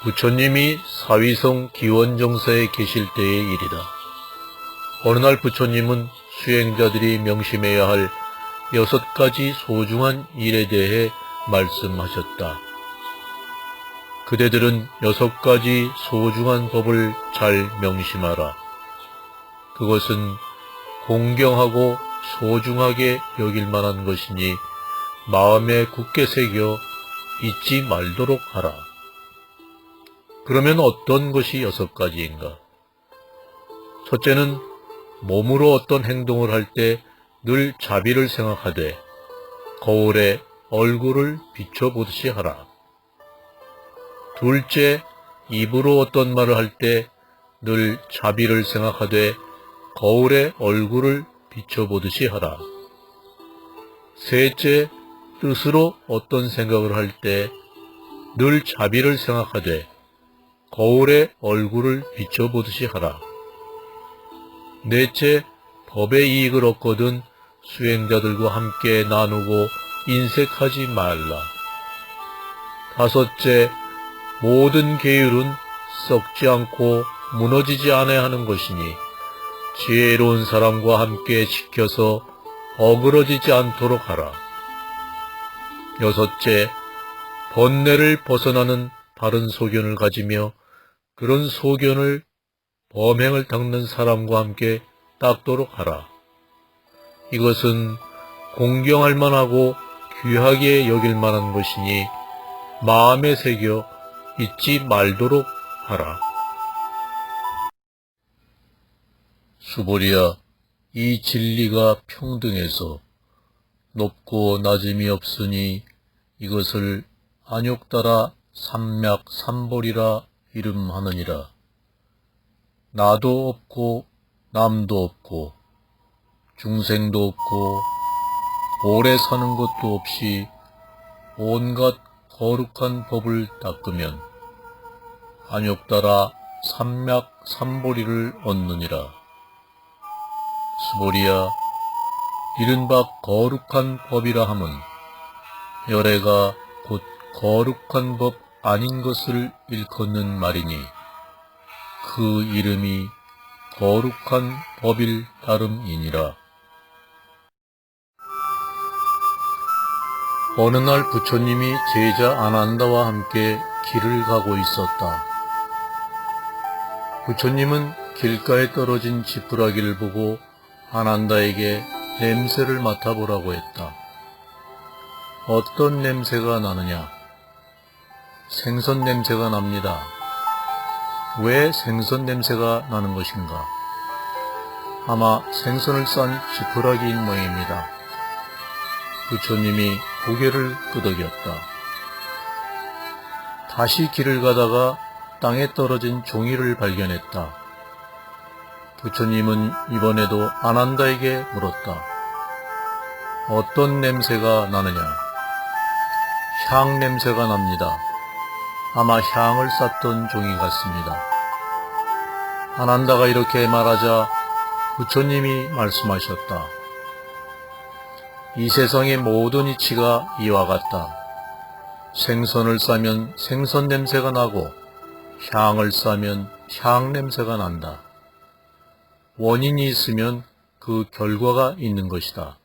부처님이 사위성 기원정사에 계실 때의 일이다. 어느 날 부처님은 수행자들이 명심해야 할 6가지 소중한 일에 대해 말씀하셨다. 그대들은 6가지 소중한 법을 잘 명심하라. 그것은 공경하고 소중하게 여길 만한 것이니 마음에 굳게 새겨 잊지 말도록 하라. 그러면 어떤 것이 6가지인가? 첫째는 몸으로 어떤 행동을 할 때 늘 자비를 생각하되 거울에 얼굴을 비춰보듯이 하라. 둘째, 입으로 어떤 말을 할 때 늘 자비를 생각하되 거울에 얼굴을 비춰보듯이 하라. 셋째, 뜻으로 어떤 생각을 할 때 늘 자비를 생각하되 거울에 얼굴을 비춰보듯이 하라. 넷째, 법의 이익을 얻거든 수행자들과 함께 나누고 인색하지 말라. 다섯째, 모든 계율은 썩지 않고 무너지지 않아야 하는 것이니 지혜로운 사람과 함께 지켜서 어그러지지 않도록 하라. 여섯째, 번뇌를 벗어나는 바른 소견을 가지며 그런 소견을 범행을 닦는 사람과 함께 닦도록 하라. 이것은 공경할 만하고 귀하게 여길 만한 것이니 마음에 새겨 잊지 말도록 하라. 수보리야, 이 진리가 평등해서 높고 낮음이 없으니 이것을 안욕따라 삼맥삼보리라 이름하느니라. 나도 없고 남도 없고 중생도 없고 오래 사는 것도 없이 온갖 거룩한 법을 닦으면 안욕따라 삼맥삼보리를 얻느니라. 수보리야, 이른바 거룩한 법이라 함은 열애가 곧 거룩한 법 아닌 것을 일컫는 말이니 그 이름이 거룩한 법일 따름이니라. 어느 날 부처님이 제자 아난다와 함께 길을 가고 있었다. 부처님은 길가에 떨어진 지푸라기를 보고 아난다에게 냄새를 맡아보라고 했다. 어떤 냄새가 나느냐? 생선 냄새가 납니다. 왜 생선 냄새가 나는 것인가? 아마 생선을 싼 지푸라기인 모양입니다. 부처님이 고개를 끄덕였다. 다시 길을 가다가 땅에 떨어진 종이를 발견했다. 부처님은 이번에도 아난다에게 물었다. 어떤 냄새가 나느냐? 향 냄새가 납니다. 아마 향을 쌌던 종이 같습니다. 아난다가 이렇게 말하자 부처님이 말씀하셨다. 이 세상의 모든 이치가 이와 같다. 생선을 싸면 생선 냄새가 나고 향을 싸면 향 냄새가 난다. 원인이 있으면 그 결과가 있는 것이다.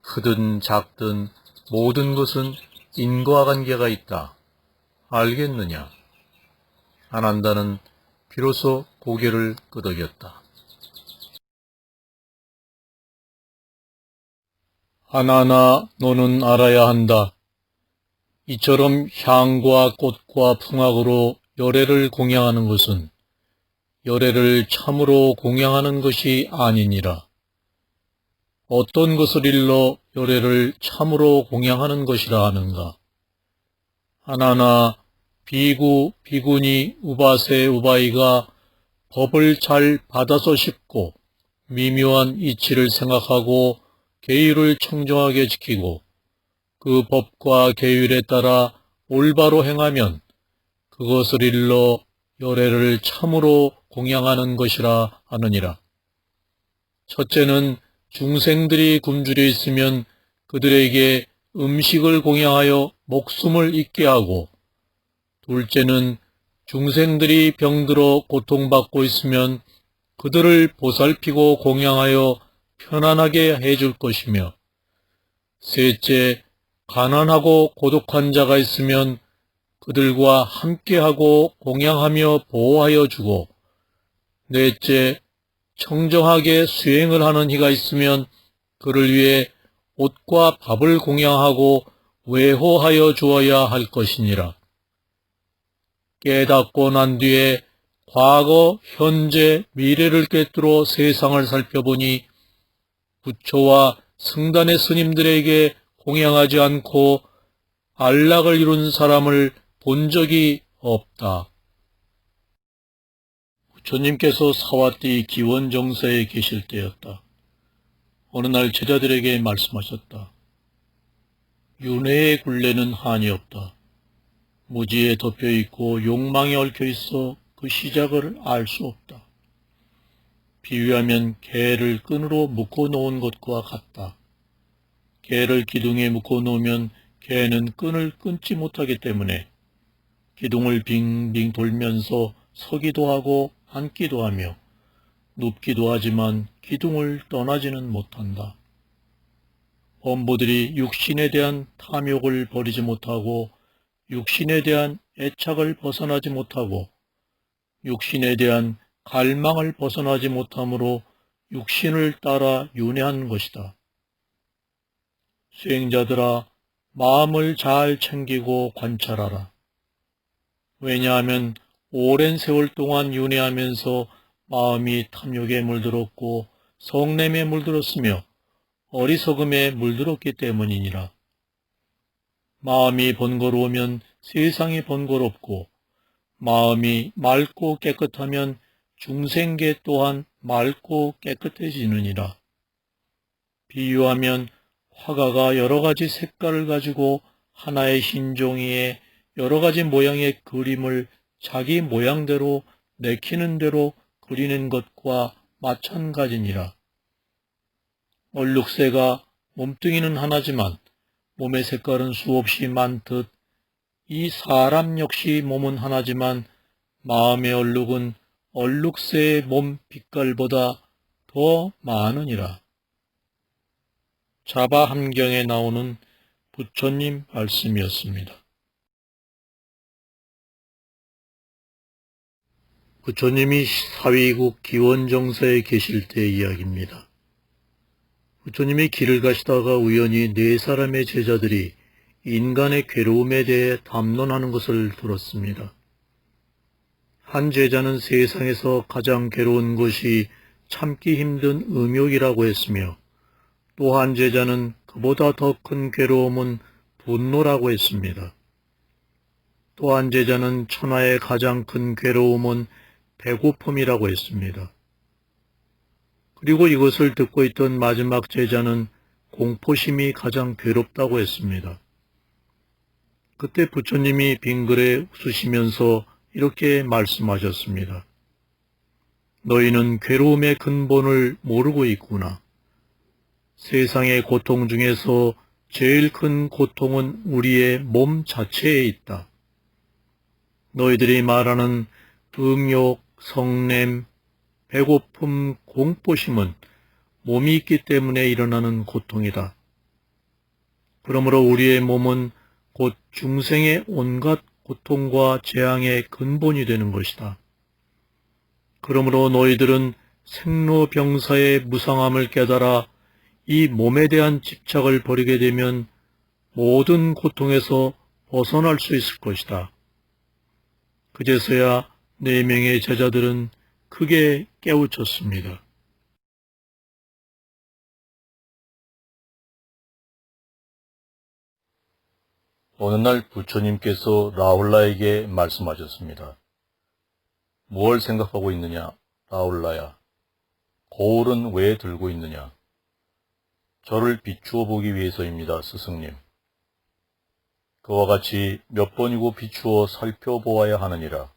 크든 작든 모든 것은 인과 관계가 있다. 알겠느냐? 아난다는 비로소 고개를 끄덕였다. 아나나, 너는 알아야 한다. 이처럼 향과 꽃과 풍악으로 열애를 공양하는 것은 열애를 참으로 공양하는 것이 아니니라. 어떤 것을 일러 열애를 참으로 공양하는 것이라 하는가? 아나나, 비구, 비구니, 우바세, 우바이가 법을 잘 받아서 싶고 미묘한 이치를 생각하고 계율을 청정하게 지키고 그 법과 계율에 따라 올바로 행하면 그것을 일러 열애를 참으로 공양하는 것이라 하느니라. 첫째는 중생들이 굶주려 있으면 그들에게 음식을 공양하여 목숨을 잊게 하고, 둘째는 중생들이 병들어 고통받고 있으면 그들을 보살피고 공양하여 편안하게 해줄 것이며, 셋째, 가난하고 고독한 자가 있으면 그들과 함께하고 공양하며 보호하여 주고, 넷째, 청정하게 수행을 하는 이가 있으면 그를 위해 옷과 밥을 공양하고 외호하여 주어야 할 것이니라. 깨닫고 난 뒤에 과거, 현재, 미래를 꿰뚫어 세상을 살펴보니 부처와 승단의 스님들에게 공양하지 않고 안락을 이룬 사람을 본 적이 없다. 부처님께서 사와띠 기원정사에 계실 때였다. 어느 날 제자들에게 말씀하셨다. 윤회의 굴레는 한이 없다. 무지에 덮여있고 욕망에 얽혀있어 그 시작을 알 수 없다. 비유하면 개를 끈으로 묶어놓은 것과 같다. 개를 기둥에 묶어놓으면 개는 끈을 끊지 못하기 때문에 기둥을 빙빙 돌면서 서기도 하고 앉기도 하며 눕기도 하지만 기둥을 떠나지는 못한다. 범부들이 육신에 대한 탐욕을 버리지 못하고 육신에 대한 애착을 벗어나지 못하고 육신에 대한 갈망을 벗어나지 못함으로 육신을 따라 윤회한 것이다. 수행자들아, 마음을 잘 챙기고 관찰하라. 왜냐하면 오랜 세월 동안 윤회하면서 마음이 탐욕에 물들었고 성냄에 물들었으며 어리석음에 물들었기 때문이니라. 마음이 번거로우면 세상이 번거롭고 마음이 맑고 깨끗하면 중생계 또한 맑고 깨끗해지느니라. 비유하면 화가가 여러 가지 색깔을 가지고 하나의 흰 종이에 여러 가지 모양의 그림을 자기 모양대로 내키는 대로 그리는 것과 마찬가지니라. 얼룩새가 몸뚱이는 하나지만 몸의 색깔은 수없이 많듯 이 사람 역시 몸은 하나지만 마음의 얼룩은 얼룩새의 몸 빛깔보다 더 많으니라. 자바함경에 나오는 부처님 말씀이었습니다. 부처님이 사위국 기원정사에 계실 때의 이야기입니다. 부처님이 길을 가시다가 우연히 네 사람의 제자들이 인간의 괴로움에 대해 담론하는 것을 들었습니다. 한 제자는 세상에서 가장 괴로운 것이 참기 힘든 음욕이라고 했으며, 또 한 제자는 그보다 더 큰 괴로움은 분노라고 했습니다. 또 한 제자는 천하의 가장 큰 괴로움은 배고픔이라고 했습니다. 그리고 이것을 듣고 있던 마지막 제자는 공포심이 가장 괴롭다고 했습니다. 그때 부처님이 빙글에 웃으시면서 이렇게 말씀하셨습니다. 너희는 괴로움의 근본을 모르고 있구나. 세상의 고통 중에서 제일 큰 고통은 우리의 몸 자체에 있다. 너희들이 말하는 음욕, 성냄, 배고픔, 공포심은 몸이 있기 때문에 일어나는 고통이다. 그러므로 우리의 몸은 곧 중생의 온갖 고통과 재앙의 근본이 되는 것이다. 그러므로 너희들은 생로병사의 무상함을 깨달아 이 몸에 대한 집착을 버리게 되면 모든 고통에서 벗어날 수 있을 것이다. 그제서야 4명의 제자들은 크게 깨우쳤습니다. 어느 날 부처님께서 라울라에게 말씀하셨습니다. 무엇을 생각하고 있느냐, 라울라야. 거울은 왜 들고 있느냐. 저를 비추어 보기 위해서입니다, 스승님. 그와 같이 몇 번이고 비추어 살펴보아야 하느니라.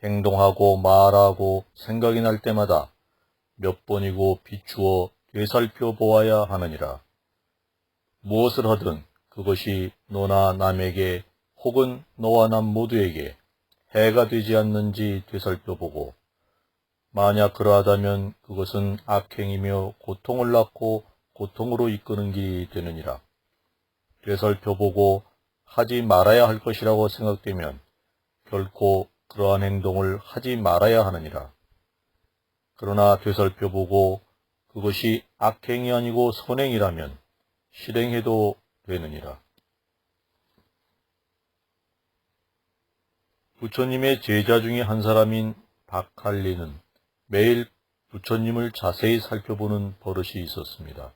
행동하고 말하고 생각이 날 때마다 몇 번이고 비추어 되살펴보아야 하느니라. 무엇을 하든 그것이 너나 남에게 혹은 너와 남 모두에게 해가 되지 않는지 되살펴보고 만약 그러하다면 그것은 악행이며 고통을 낳고 고통으로 이끄는 길이 되느니라. 되살펴보고 하지 말아야 할 것이라고 생각되면 결코 그러한 행동을 하지 말아야 하느니라. 그러나 되살펴보고 그것이 악행이 아니고 선행이라면 실행해도 되느니라. 부처님의 제자 중에 한 사람인 박할리는 매일 부처님을 자세히 살펴보는 버릇이 있었습니다.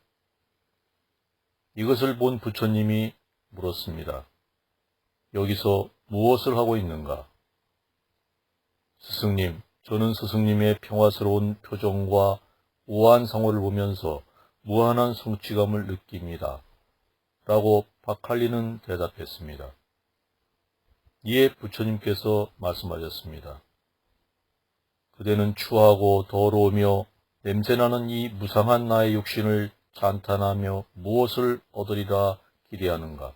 이것을 본 부처님이 물었습니다. 여기서 무엇을 하고 있는가? 스승님, 저는 스승님의 평화스러운 표정과 우아한 상호를 보면서 무한한 성취감을 느낍니다. 라고 박할리는 대답했습니다. 이에 부처님께서 말씀하셨습니다. 그대는 추하고 더러우며 냄새나는 이 무상한 나의 육신을 찬탄하며 무엇을 얻으리라 기대하는가?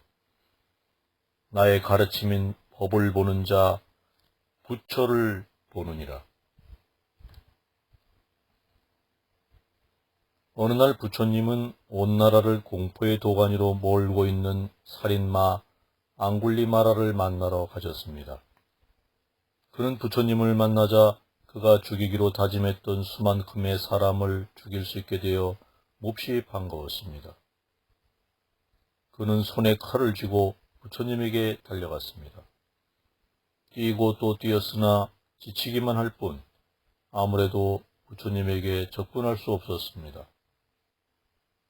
나의 가르침인 법을 보는 자, 부처를 보느니라. 어느 날 부처님은 온 나라를 공포의 도가니로 몰고 있는 살인마 앙굴리마라를 만나러 가셨습니다. 그는 부처님을 만나자 그가 죽이기로 다짐했던 수만큼의 사람을 죽일 수 있게 되어 몹시 반가웠습니다. 그는 손에 칼을 쥐고 부처님에게 달려갔습니다. 뛰고 또 뛰었으나 지치기만 할 뿐 아무래도 부처님에게 접근할 수 없었습니다.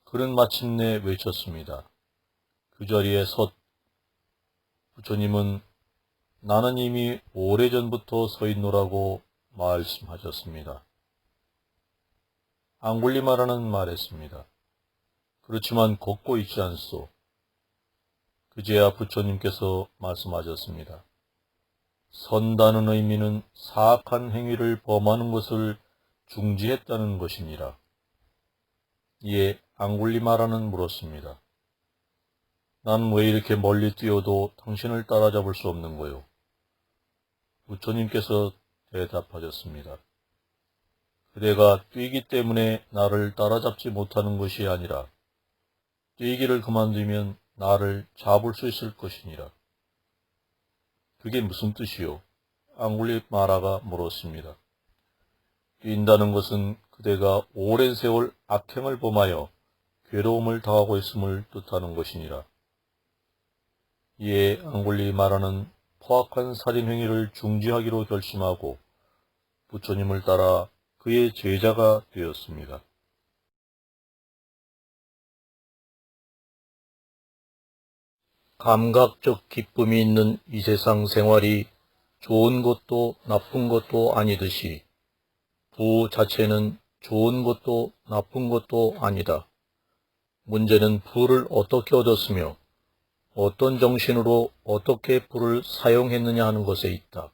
그는 마침내 외쳤습니다. 그 자리에 섰. 부처님은 나는 이미 오래전부터 서 있노라고 말씀하셨습니다. 앙굴리마라는 말했습니다. 그렇지만 걷고 있지 않소. 그제야 부처님께서 말씀하셨습니다. 선다는 의미는 사악한 행위를 범하는 것을 중지했다는 것이니라. 이에 앙굴리마라는 물었습니다. 난 왜 이렇게 멀리 뛰어도 당신을 따라잡을 수 없는 거요? 부처님께서 대답하셨습니다. 그대가 뛰기 때문에 나를 따라잡지 못하는 것이 아니라 뛰기를 그만두면 나를 잡을 수 있을 것이니라. 그게 무슨 뜻이요? 앙굴리마라가 물었습니다. 뛴다는 것은 그대가 오랜 세월 악행을 범하여 괴로움을 당하고 있음을 뜻하는 것이니라. 이에 앙굴리마라는 포악한 살인 행위를 중지하기로 결심하고 부처님을 따라 그의 제자가 되었습니다. 감각적 기쁨이 있는 이 세상 생활이 좋은 것도 나쁜 것도 아니듯이 부 자체는 좋은 것도 나쁜 것도 아니다. 문제는 부를 어떻게 얻었으며 어떤 정신으로 어떻게 부를 사용했느냐 하는 것에 있다.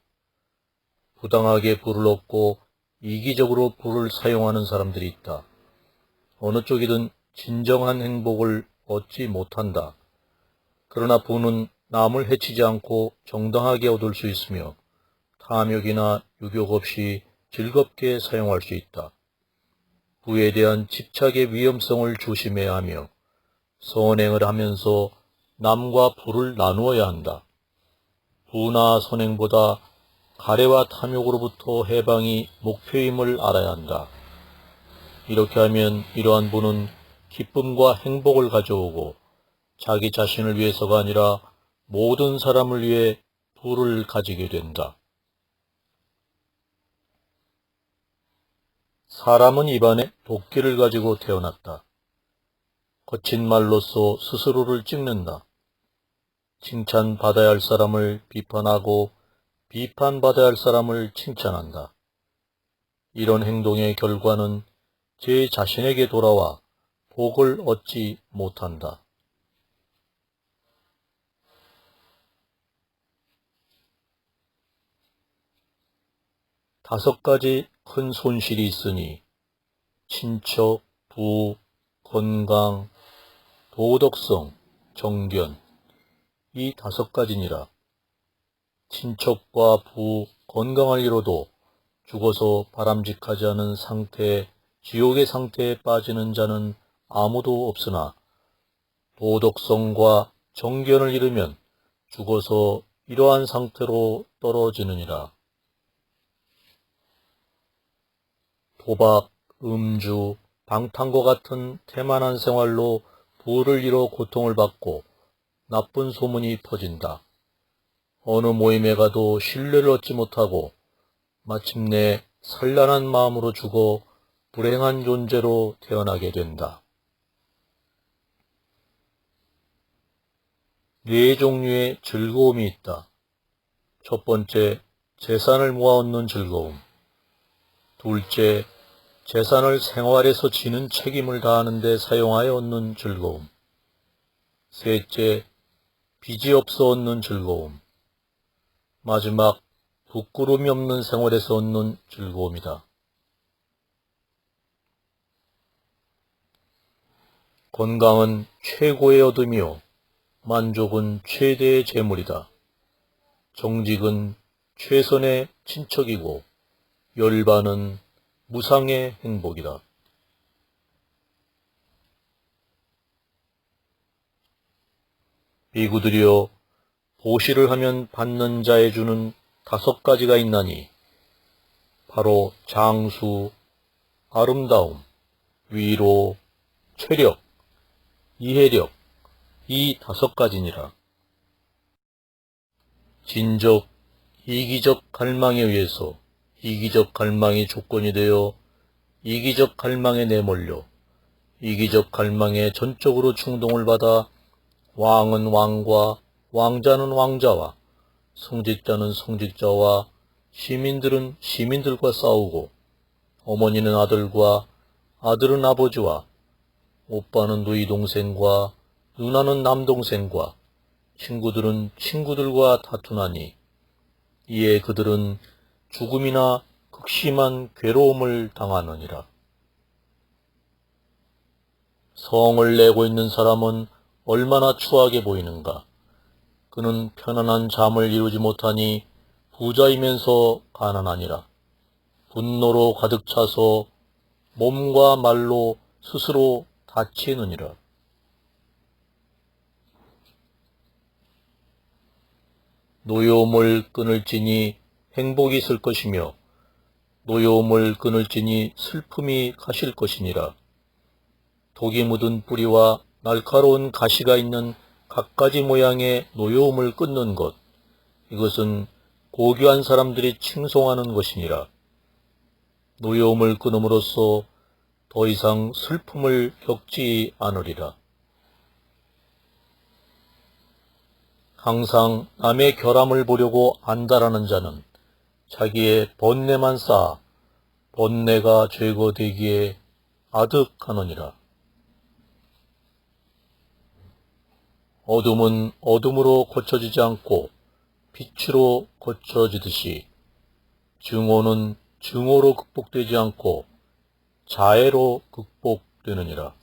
부당하게 부를 얻고 이기적으로 부를 사용하는 사람들이 있다. 어느 쪽이든 진정한 행복을 얻지 못한다. 그러나 부는 남을 해치지 않고 정당하게 얻을 수 있으며 탐욕이나 유욕 없이 즐겁게 사용할 수 있다. 부에 대한 집착의 위험성을 조심해야 하며 선행을 하면서 남과 부를 나누어야 한다. 부나 선행보다 가래와 탐욕으로부터 해방이 목표임을 알아야 한다. 이렇게 하면 이러한 부는 기쁨과 행복을 가져오고 자기 자신을 위해서가 아니라 모든 사람을 위해 부를 가지게 된다. 사람은 입안에 도끼를 가지고 태어났다. 거친 말로써 스스로를 찍는다. 칭찬받아야 할 사람을 비판하고 비판받아야 할 사람을 칭찬한다. 이런 행동의 결과는 제 자신에게 돌아와 복을 얻지 못한다. 다섯 가지 큰 손실이 있으니 친척, 부, 건강, 도덕성, 정견 이 다섯 가지니라. 친척과 부, 건강을 잃어도 죽어서 바람직하지 않은 상태, 지옥의 상태에 빠지는 자는 아무도 없으나 도덕성과 정견을 잃으면 죽어서 이러한 상태로 떨어지느니라. 도박, 음주, 방탕과 같은 태만한 생활로 부를 잃어 고통을 받고 나쁜 소문이 퍼진다. 어느 모임에 가도 신뢰를 얻지 못하고 마침내 산란한 마음으로 죽어 불행한 존재로 태어나게 된다. 네 종류의 즐거움이 있다. 첫 번째, 재산을 모아 얻는 즐거움. 둘째, 재산을 생활에서 지는 책임을 다하는 데 사용하여 얻는 즐거움. 셋째, 빚이 없어 얻는 즐거움. 마지막, 부끄러움이 없는 생활에서 얻는 즐거움이다. 건강은 최고의 얻음이요, 만족은 최대의 재물이다. 정직은 최선의 친척이고 열반은 무상의 행복이다. 비구들이여, 보시를 하면 받는 자에 주는 5가지가 있나니 바로 장수, 아름다움, 위로, 체력, 이해력, 이 5가지니라. 진적, 이기적 갈망에 의해서 이기적 갈망이 조건이 되어 이기적 갈망에 내몰려 이기적 갈망에 전적으로 충동을 받아 왕은 왕과 왕자는 왕자와 성직자는 성직자와 시민들은 시민들과 싸우고 어머니는 아들과 아들은 아버지와 오빠는 누이 동생과 누나는 남동생과 친구들은 친구들과 다투나니 이에 그들은 죽음이나 극심한 괴로움을 당하느니라. 성을 내고 있는 사람은 얼마나 추하게 보이는가. 그는 편안한 잠을 이루지 못하니 부자이면서 가난하니라. 분노로 가득 차서 몸과 말로 스스로 다치느니라. 노여움을 끊을지니 행복이 있을 것이며 노여움을 끊을지니 슬픔이 가실 것이니라. 독이 묻은 뿌리와 날카로운 가시가 있는 갖가지 모양의 노여움을 끊는 것, 이것은 고귀한 사람들이 칭송하는 것이니라. 노여움을 끊음으로써 더 이상 슬픔을 겪지 않으리라. 항상 남의 결함을 보려고 안달하는 자는 자기의 번뇌만 쌓아 번뇌가 제거되기에 아득하느니라. 어둠은 어둠으로 고쳐지지 않고 빛으로 고쳐지듯이 증오는 증오로 극복되지 않고 자애로 극복되느니라.